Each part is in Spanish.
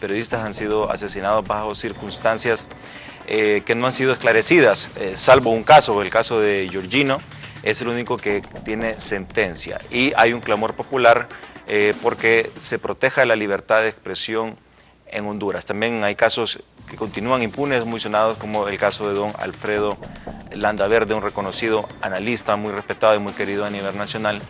periodistas han sido asesinados bajo circunstancias que no han sido esclarecidas, salvo un caso, el caso de Georgino, es el único que tiene sentencia. Y hay un clamor popular porque se proteja la libertad de expresión en Honduras. También hay casos que continúan impunes, muy sonados, como el caso de don Alfredo Landaverde, un reconocido analista muy respetado y muy querido a nivel nacional.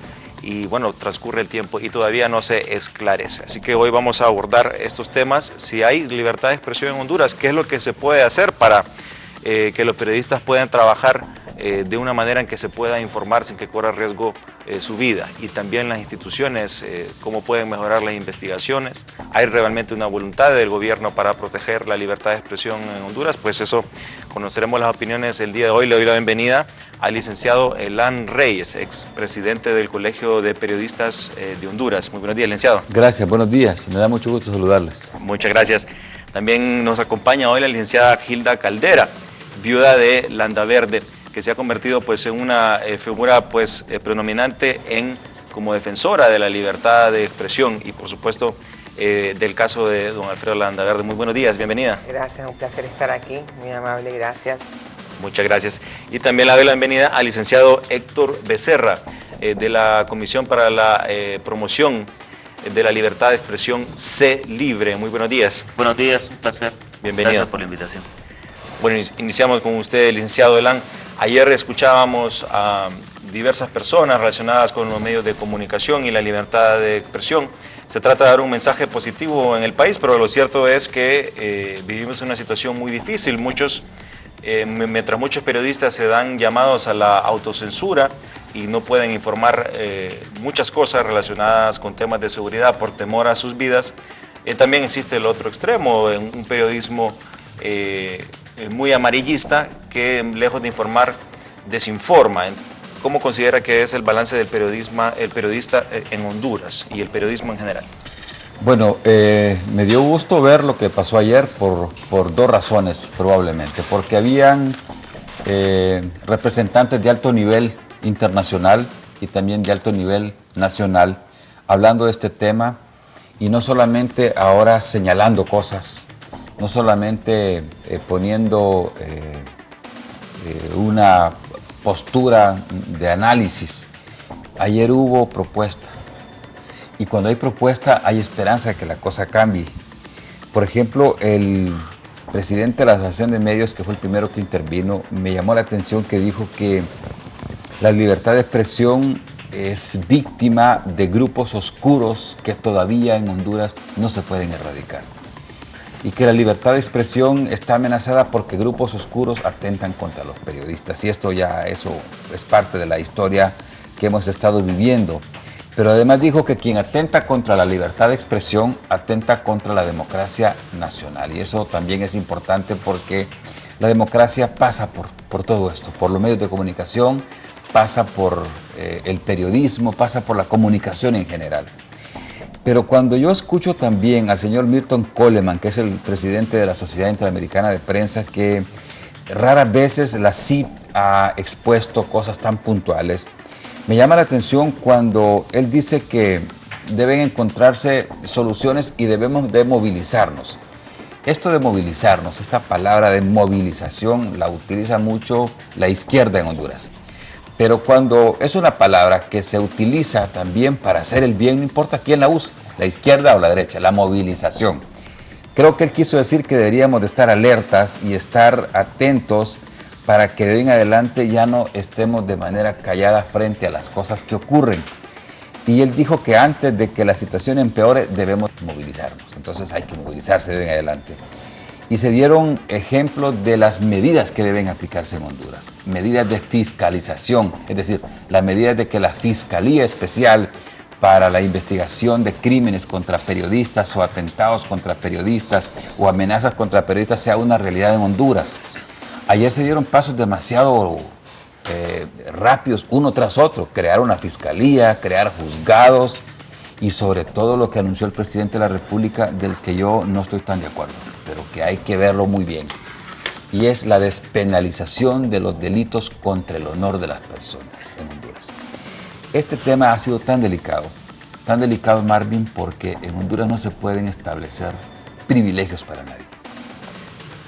Y bueno, transcurre el tiempo y todavía no se esclarece. Así que hoy vamos a abordar estos temas. Si hay libertad de expresión en Honduras, ¿qué es lo que se puede hacer para que los periodistas puedan trabajar de una manera en que se pueda informar sin que corra riesgo su vida? Y también las instituciones, cómo pueden mejorar las investigaciones. ¿Hay realmente una voluntad del gobierno para proteger la libertad de expresión en Honduras? Pues eso, conoceremos las opiniones el día de hoy. Le doy la bienvenida al licenciado Elan Reyes, expresidente del Colegio de Periodistas de Honduras. Muy buenos días, licenciado. Gracias, buenos días. Me da mucho gusto saludarles. Muchas gracias. También nos acompaña hoy la licenciada Gilda Caldera, viuda de Landaverde, que se ha convertido pues en una figura pues predominante como defensora de la libertad de expresión y por supuesto del caso de don Alfredo Landaverde. Muy buenos días, bienvenida. Gracias, un placer estar aquí, muy amable, gracias. Muchas gracias. Y también le doy la bienvenida al licenciado Héctor Becerra, de la Comisión para la Promoción de la Libertad de Expresión C Libre. Muy buenos días. Buenos días, un placer. Bienvenido. Gracias por la invitación. Bueno, iniciamos con usted, licenciado Elan. Ayer escuchábamos a diversas personas relacionadas con los medios de comunicación y la libertad de expresión. Se trata de dar un mensaje positivo en el país, pero lo cierto es que vivimos en una situación muy difícil. Mientras muchos periodistas se dan llamados a la autocensura y no pueden informar muchas cosas relacionadas con temas de seguridad por temor a sus vidas, también existe el otro extremo, un periodismo muy amarillista que, lejos de informar, desinforma. ¿Cómo considera que es el balance del periodista en Honduras y el periodismo en general? Bueno, me dio gusto ver lo que pasó ayer por dos razones probablemente, porque habían representantes de alto nivel internacional y también de alto nivel nacional hablando de este tema y no solamente ahora señalando cosas, no solamente poniendo una postura de análisis. Ayer hubo propuesta y cuando hay propuesta hay esperanza de que la cosa cambie. Por ejemplo, el presidente de la Asociación de Medios, que fue el primero que intervino, me llamó la atención que dijo que la libertad de expresión es víctima de grupos oscuros que todavía en Honduras no se pueden erradicar. Y que la libertad de expresión está amenazada porque grupos oscuros atentan contra los periodistas. Y eso es parte de la historia que hemos estado viviendo. Pero además dijo que quien atenta contra la libertad de expresión atenta contra la democracia nacional. Y eso también es importante porque la democracia pasa por todo esto, por los medios de comunicación, pasa por el periodismo, pasa por la comunicación en general. Pero cuando yo escucho también al señor Milton Coleman, que es el presidente de la Sociedad Interamericana de Prensa, que raras veces la CIP ha expuesto cosas tan puntuales, me llama la atención cuando él dice que deben encontrarse soluciones y debemos de movilizarnos. Esto de movilizarnos, esta palabra de movilización la utiliza mucho la izquierda en Honduras. Pero cuando es una palabra que se utiliza también para hacer el bien, no importa quién la use, la izquierda o la derecha, la movilización. Creo que él quiso decir que deberíamos de estar alertas y estar atentos para que de hoy en adelante ya no estemos de manera callada frente a las cosas que ocurren. Y él dijo que antes de que la situación empeore debemos movilizarnos, entonces hay que movilizarse de hoy en adelante. Y se dieron ejemplos de las medidas que deben aplicarse en Honduras. Medidas de fiscalización, es decir, las medidas de que la Fiscalía Especial para la investigación de crímenes contra periodistas o atentados contra periodistas o amenazas contra periodistas sea una realidad en Honduras. Ayer se dieron pasos demasiado rápidos, uno tras otro, crear una fiscalía, crear juzgados y sobre todo lo que anunció el presidente de la República, del que yo no estoy tan de acuerdo, pero que hay que verlo muy bien, y es la despenalización de los delitos contra el honor de las personas en Honduras. Este tema ha sido tan delicado Marvin, porque en Honduras no se pueden establecer privilegios para nadie.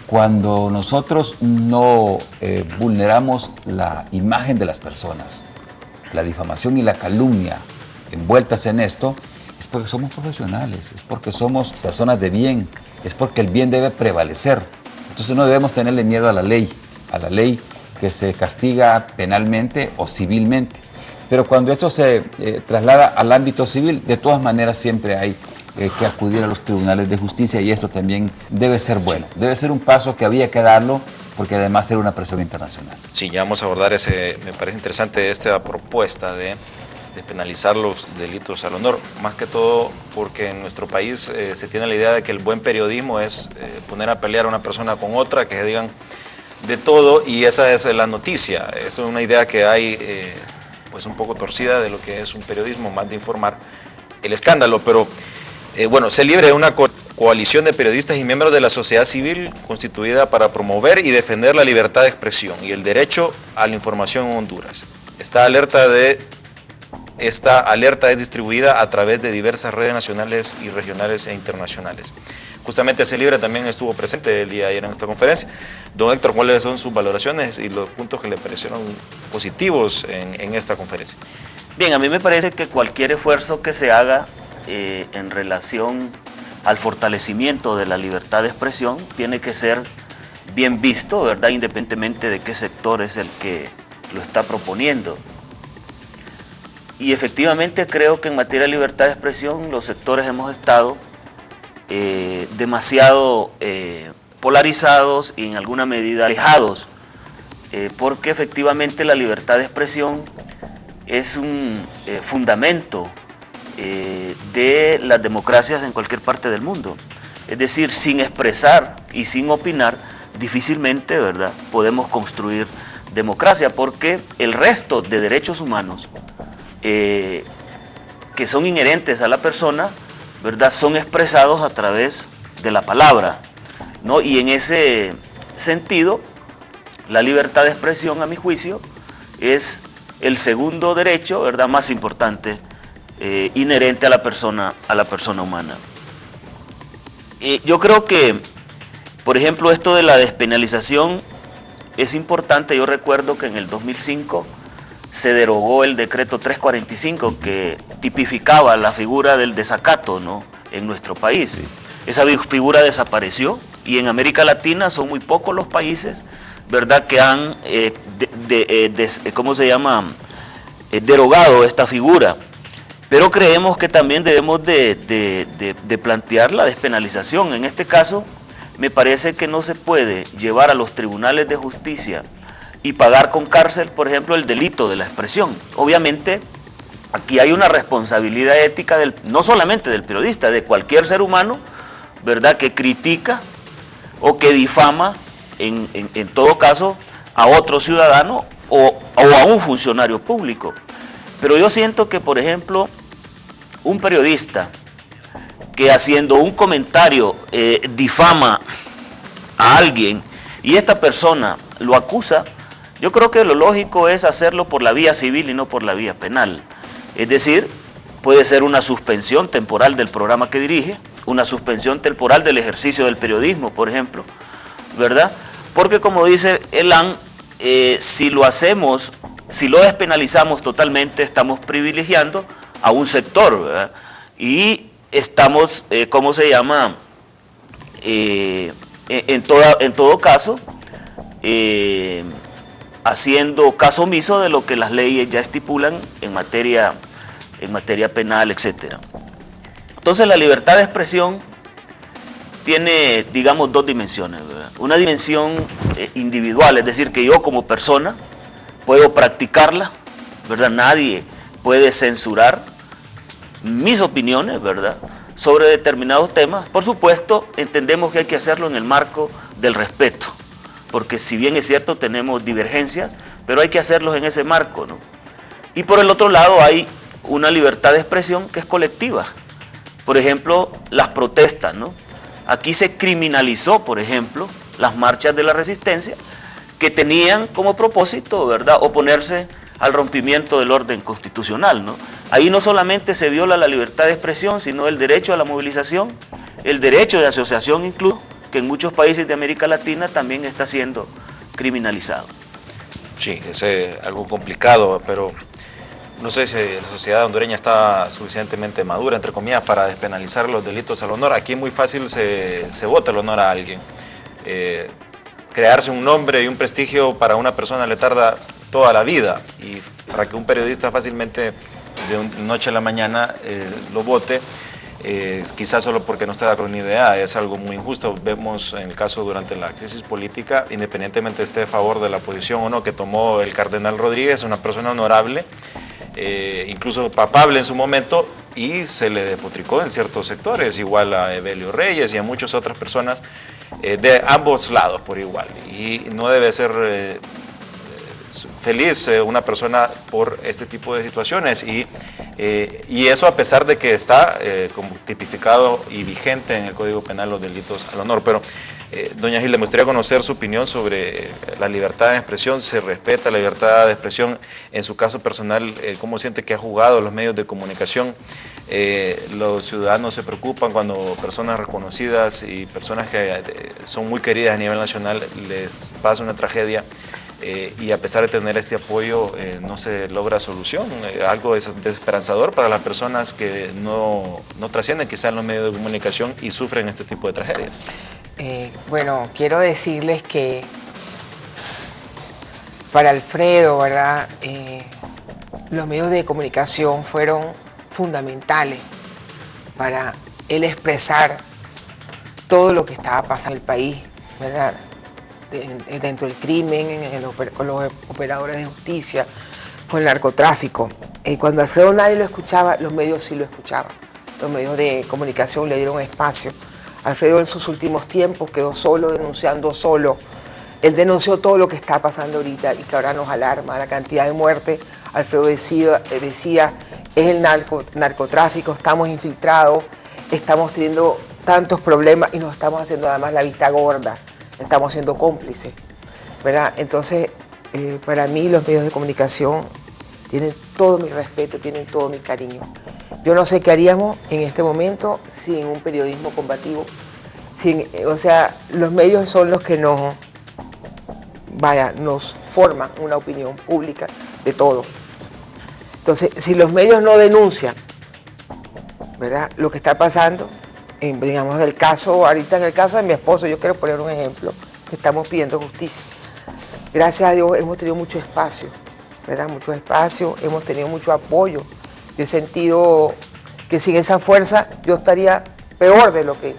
Cuando nosotros no vulneramos la imagen de las personas, la difamación y la calumnia envueltas en esto, es porque somos profesionales, es porque somos personas de bien, es porque el bien debe prevalecer. Entonces no debemos tenerle miedo a la ley que se castiga penalmente o civilmente. Pero cuando esto se traslada al ámbito civil, de todas maneras siempre hay que acudir a los tribunales de justicia, y esto también debe ser bueno. Debe ser un paso que había que darlo, porque además era una presión internacional. Sí, ya vamos a abordar me parece interesante esta propuesta de penalizar los delitos al honor, más que todo porque en nuestro país se tiene la idea de que el buen periodismo es poner a pelear a una persona con otra, que digan de todo, y esa es la noticia. Es una idea que hay pues un poco torcida de lo que es un periodismo, más de informar el escándalo, pero bueno, se libre de una coalición de periodistas y miembros de la sociedad civil constituida para promover y defender la libertad de expresión y el derecho a la información en Honduras. Esta alerta es distribuida a través de diversas redes nacionales y regionales e internacionales. Justamente Se Libre también estuvo presente el día de ayer en esta conferencia. Don Héctor, ¿cuáles son sus valoraciones y los puntos que le parecieron positivos en esta conferencia? Bien, a mí me parece que cualquier esfuerzo que se haga en relación al fortalecimiento de la libertad de expresión tiene que ser bien visto, ¿verdad? Independientemente de qué sector es el que lo está proponiendo. Y efectivamente creo que en materia de libertad de expresión los sectores hemos estado demasiado polarizados y en alguna medida alejados, porque efectivamente la libertad de expresión es un fundamento de las democracias en cualquier parte del mundo. Es decir, sin expresar y sin opinar, difícilmente, ¿verdad?, podemos construir democracia, porque el resto de derechos humanos que son inherentes a la persona, ¿verdad?, son expresados a través de la palabra, ¿no? Y en ese sentido, la libertad de expresión, a mi juicio, es el segundo derecho, ¿verdad?, más importante inherente a la persona humana. Yo creo que, por ejemplo, esto de la despenalización es importante. Yo recuerdo que en el 2005 se derogó el decreto 345 que tipificaba la figura del desacato, ¿no?, en nuestro país. Sí. Esa figura desapareció y en América Latina son muy pocos los países, ¿verdad?, que han derogado esta figura. Pero creemos que también debemos de plantear la despenalización. En este caso, me parece que no se puede llevar a los tribunales de justicia y pagar con cárcel, por ejemplo, el delito de la expresión. Obviamente, aquí hay una responsabilidad ética no solamente del periodista, de cualquier ser humano, ¿verdad?, que critica o que difama, en todo caso, a otro ciudadano o a un funcionario público. Pero yo siento que, por ejemplo, un periodista que haciendo un comentario difama a alguien y esta persona lo acusa, yo creo que lo lógico es hacerlo por la vía civil y no por la vía penal. Es decir, puede ser una suspensión temporal del programa que dirige, una suspensión temporal del ejercicio del periodismo, por ejemplo, ¿verdad? Porque como dice Elan, si lo despenalizamos totalmente, estamos privilegiando a un sector, ¿verdad? Y estamos, en todo caso, haciendo caso omiso de lo que las leyes ya estipulan en materia penal, etc. Entonces la libertad de expresión tiene, digamos, dos dimensiones, ¿verdad? Una dimensión individual, es decir, que yo como persona puedo practicarla, ¿verdad? Nadie puede censurar mis opiniones, ¿verdad?, sobre determinados temas. Por supuesto, entendemos que hay que hacerlo en el marco del respeto, porque si bien es cierto tenemos divergencias, pero hay que hacerlos en ese marco, ¿no? Y por el otro lado hay una libertad de expresión que es colectiva. Por ejemplo, las protestas, ¿no? Aquí se criminalizó, por ejemplo, las marchas de la resistencia, que tenían como propósito, ¿verdad?, oponerse al rompimiento del orden constitucional, ¿no? Ahí no solamente se viola la libertad de expresión, sino el derecho a la movilización, el derecho de asociación incluso, que en muchos países de América Latina también está siendo criminalizado. Sí, es algo complicado, pero no sé si la sociedad hondureña está suficientemente madura, entre comillas, para despenalizar los delitos al honor. Aquí muy fácil se vota el honor a alguien. Crearse un nombre y un prestigio para una persona le tarda toda la vida, y para que un periodista fácilmente de noche a la mañana lo vote, quizás solo porque no está de acuerdo con una idea, es algo muy injusto. Vemos en el caso durante la crisis política, independientemente esté a favor de la posición o no que tomó el cardenal Rodríguez, una persona honorable, incluso papable en su momento, y se le despotricó en ciertos sectores, igual a Evelio Reyes y a muchas otras personas de ambos lados por igual, y no debe ser feliz una persona por este tipo de situaciones, y eso a pesar de que está como tipificado y vigente en el Código Penal los delitos al honor. Pero doña Gilda, me gustaría conocer su opinión sobre la libertad de expresión. ¿Se respeta la libertad de expresión? En su caso personal, ¿cómo siente que ha jugado los medios de comunicación? Los ciudadanos se preocupan cuando personas reconocidas y personas que son muy queridas a nivel nacional les pasa una tragedia, y a pesar de tener este apoyo no se logra solución. Algo desesperanzador para las personas que no trascienden quizás en los medios de comunicación y sufren este tipo de tragedias. Bueno, quiero decirles que para Alfredo, ¿verdad? Los medios de comunicación fueron fundamentales para él expresar todo lo que estaba pasando en el país, ¿verdad? Dentro del crimen, con los operadores de justicia, con el narcotráfico. Cuando Alfredo nadie lo escuchaba, los medios sí lo escuchaban. Los medios de comunicación le dieron espacio. Alfredo en sus últimos tiempos quedó solo, denunciando solo. Él denunció todo lo que está pasando ahorita y que ahora nos alarma, la cantidad de muertes. Alfredo decía es el narcotráfico, estamos infiltrados, estamos teniendo tantos problemas y nos estamos haciendo además la vista gorda. Estamos siendo cómplices, ¿verdad? Entonces, para mí los medios de comunicación tienen todo mi respeto, tienen todo mi cariño. Yo no sé qué haríamos en este momento sin un periodismo combativo. O sea, los medios son los que nos forman una opinión pública de todo. Entonces, si los medios no denuncian, ¿verdad?, lo que está pasando, digamos, ahorita en el caso de mi esposo, yo quiero poner un ejemplo, que estamos pidiendo justicia. Gracias a Dios hemos tenido mucho espacio, ¿verdad? Mucho espacio, hemos tenido mucho apoyo. Yo he sentido que sin esa fuerza yo estaría peor de lo que...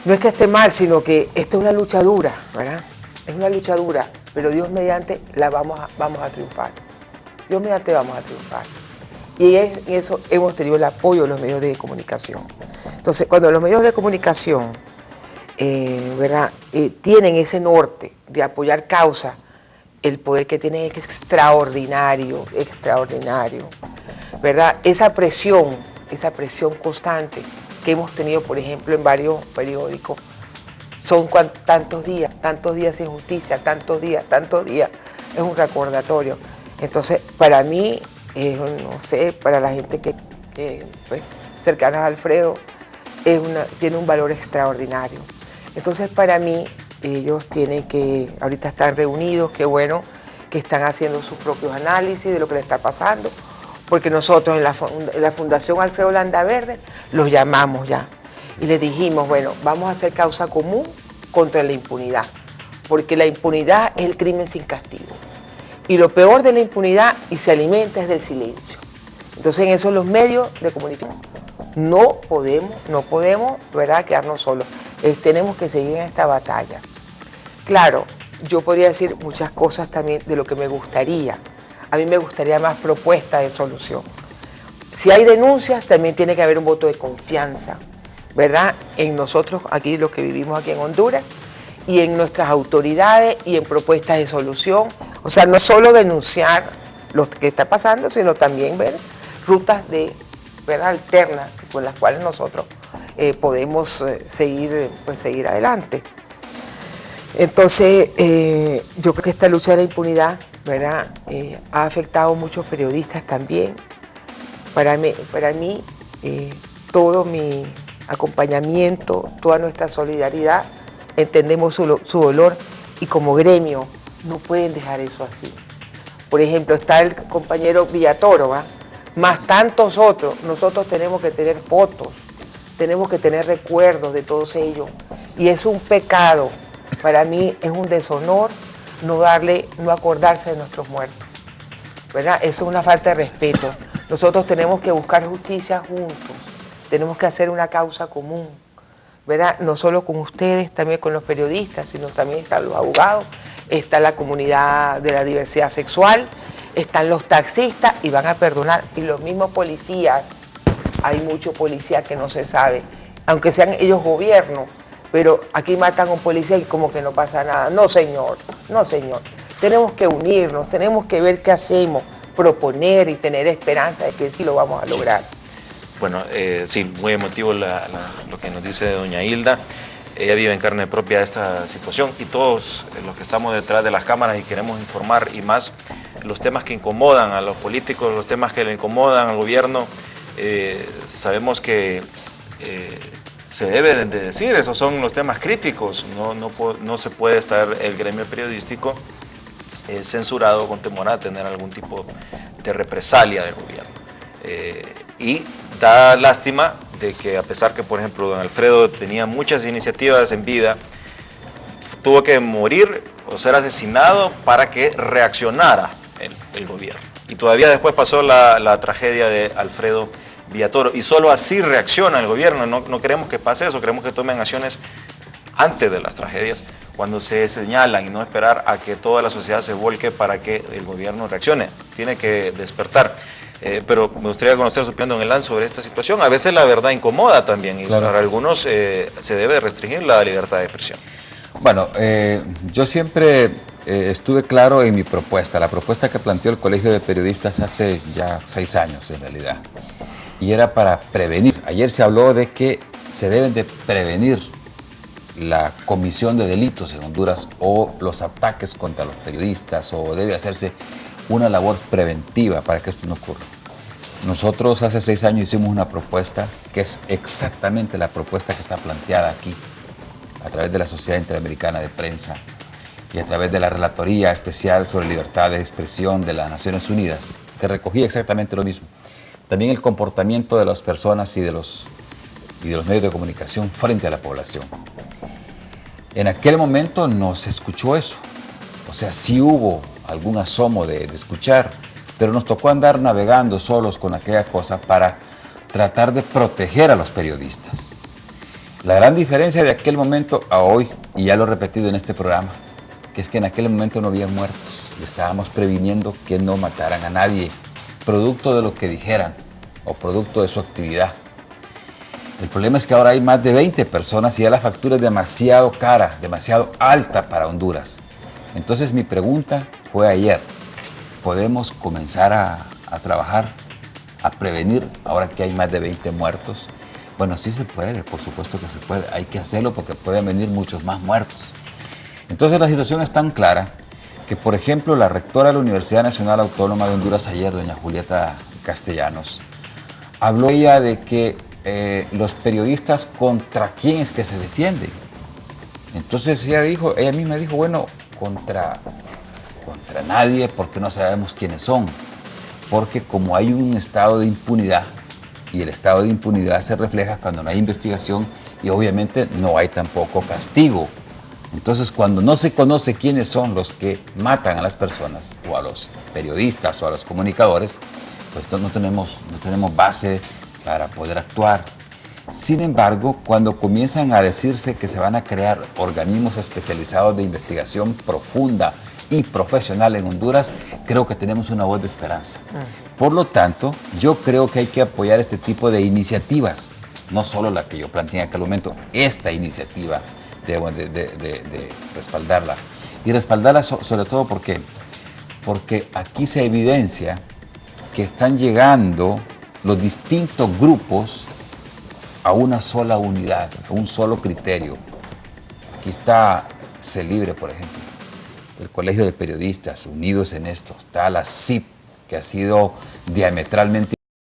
No es que esté mal, sino que esta es una lucha dura, ¿verdad? Es una lucha dura, pero Dios mediante vamos a triunfar. Dios mediante vamos a triunfar. Y en eso hemos tenido el apoyo de los medios de comunicación. Entonces, cuando los medios de comunicación ¿verdad?, tienen ese norte de apoyar causas, el poder que tienen es extraordinario, extraordinario, ¿verdad? Esa presión constante que hemos tenido, por ejemplo, en varios periódicos, son tantos días sin justicia, tantos días, es un recordatorio. Entonces, para mí, no sé, para la gente que pues, cercana a Alfredo, tiene un valor extraordinario. Entonces, para mí, ellos ahorita están reunidos, qué bueno, que están haciendo sus propios análisis de lo que le está pasando, porque nosotros en la Fundación Alfredo Landaverde los llamamos ya y les dijimos, bueno, vamos a hacer causa común contra la impunidad, porque la impunidad es el crimen sin castigo. Y lo peor de la impunidad, y se alimenta, es del silencio. Entonces, en eso los medios de comunicación no podemos, ¿verdad?, quedarnos solos. Tenemos que seguir en esta batalla. Claro, yo podría decir muchas cosas también de lo que me gustaría. A mí me gustaría más propuestas de solución. Si hay denuncias, también tiene que haber un voto de confianza, ¿verdad?, en nosotros, aquí, los que vivimos aquí en Honduras, y en nuestras autoridades y en propuestas de solución. O sea, no solo denunciar lo que está pasando, sino también ver rutas ¿verdad?, alternas con las cuales nosotros podemos seguir adelante. Entonces, yo creo que esta lucha de la impunidad, ¿verdad?, ha afectado a muchos periodistas también. Para mí todo mi acompañamiento, toda nuestra solidaridad, entendemos su dolor y como gremio no pueden dejar eso así. Por ejemplo, está el compañero Villatoro, ¿va? Más tantos otros, nosotros tenemos que tener fotos, tenemos que tener recuerdos de todos ellos. Y es un pecado, para mí es un deshonor no acordarse de nuestros muertos, ¿verdad? Eso es una falta de respeto. Nosotros tenemos que buscar justicia juntos, tenemos que hacer una causa común, ¿verdad? No solo con ustedes, también con los periodistas, sino también están los abogados, está la comunidad de la diversidad sexual, están los taxistas y van a perdonar, y los mismos policías. Hay muchos policías que no se sabe, aunque sean ellos gobierno, pero aquí matan a un policía y como que no pasa nada. No, señor, no, señor. Tenemos que unirnos, tenemos que ver qué hacemos, proponer y tener esperanza de que sí lo vamos a lograr. Bueno, sí, muy emotivo lo que nos dice doña Hilda. Ella vive en carne propia esta situación y todos los que estamos detrás de las cámaras y queremos informar y más los temas que incomodan a los políticos, los temas que le incomodan al gobierno, sabemos que se debe de decir, esos son los temas críticos, no se puede estar el gremio periodístico censurado con temor a tener algún tipo de represalia del gobierno. Y da lástima de que a pesar que, por ejemplo, don Alfredo tenía muchas iniciativas en vida, tuvo que morir o ser asesinado para que reaccionara el gobierno. Y todavía después pasó la tragedia de Alfredo Villatoro. Y solo así reacciona el gobierno. No queremos que pase eso, queremos que tomen acciones antes de las tragedias, cuando se señalan y no esperar a que toda la sociedad se volque para que el gobierno reaccione. Tiene que despertar. Pero me gustaría conocer su opinión, don Elan, sobre esta situación. A veces la verdad incomoda también y claro, para algunos se debe restringir la libertad de expresión. Bueno, yo siempre estuve claro en mi propuesta, la propuesta que planteó el Colegio de Periodistas hace ya 6 años en realidad, y era para prevenir. Ayer se habló de que se deben de prevenir la comisión de delitos en Honduras o los ataques contra los periodistas, o debe hacerse una labor preventiva para que esto no ocurra. Nosotros hace 6 años hicimos una propuesta que es exactamente la propuesta que está planteada aquí, a través de la Sociedad Interamericana de Prensa y a través de la Relatoría Especial sobre Libertad de Expresión de las Naciones Unidas, que recogía exactamente lo mismo. También el comportamiento de las personas y de los medios de comunicación frente a la población. En aquel momento no se escuchó eso. O sea, sí hubo algún asomo de escuchar, pero nos tocó andar navegando solos con aquella cosa para tratar de proteger a los periodistas. La gran diferencia de aquel momento a hoy, y ya lo he repetido en este programa, que es que en aquel momento no había muertos y estábamos previniendo que no mataran a nadie, producto de lo que dijeran o producto de su actividad. El problema es que ahora hay más de 20 personas y ya la factura es demasiado cara, demasiado alta para Honduras. Entonces mi pregunta fue ayer, ¿podemos comenzar a trabajar, a prevenir ahora que hay más de 20 muertos? Bueno, sí se puede, por supuesto que se puede, hay que hacerlo porque pueden venir muchos más muertos. Entonces la situación es tan clara que, por ejemplo, la rectora de la Universidad Nacional Autónoma de Honduras ayer, doña Julieta Castellanos, habló ella de que los periodistas contra quién es que se defienden. Entonces ella misma dijo, bueno, contra nadie, porque no sabemos quiénes son, porque como hay un estado de impunidad, y el estado de impunidad se refleja cuando no hay investigación y obviamente no hay tampoco castigo. Entonces, cuando no se conoce quiénes son los que matan a las personas, o a los periodistas, o a los comunicadores, pues no tenemos base para poder actuar. Sin embargo, cuando comienzan a decirse que se van a crear organismos especializados de investigación profunda y profesional en Honduras, creo que tenemos una voz de esperanza. Por lo tanto, yo creo que hay que apoyar este tipo de iniciativas, no solo la que yo planteé en aquel momento, esta iniciativa de respaldarla. Y respaldarla sobre todo porque aquí se evidencia que están llegando los distintos grupos a una sola unidad, a un solo criterio. Aquí está CELIBRE, por ejemplo, el Colegio de Periodistas unidos en esto, está la CIP, que ha sido diametralmente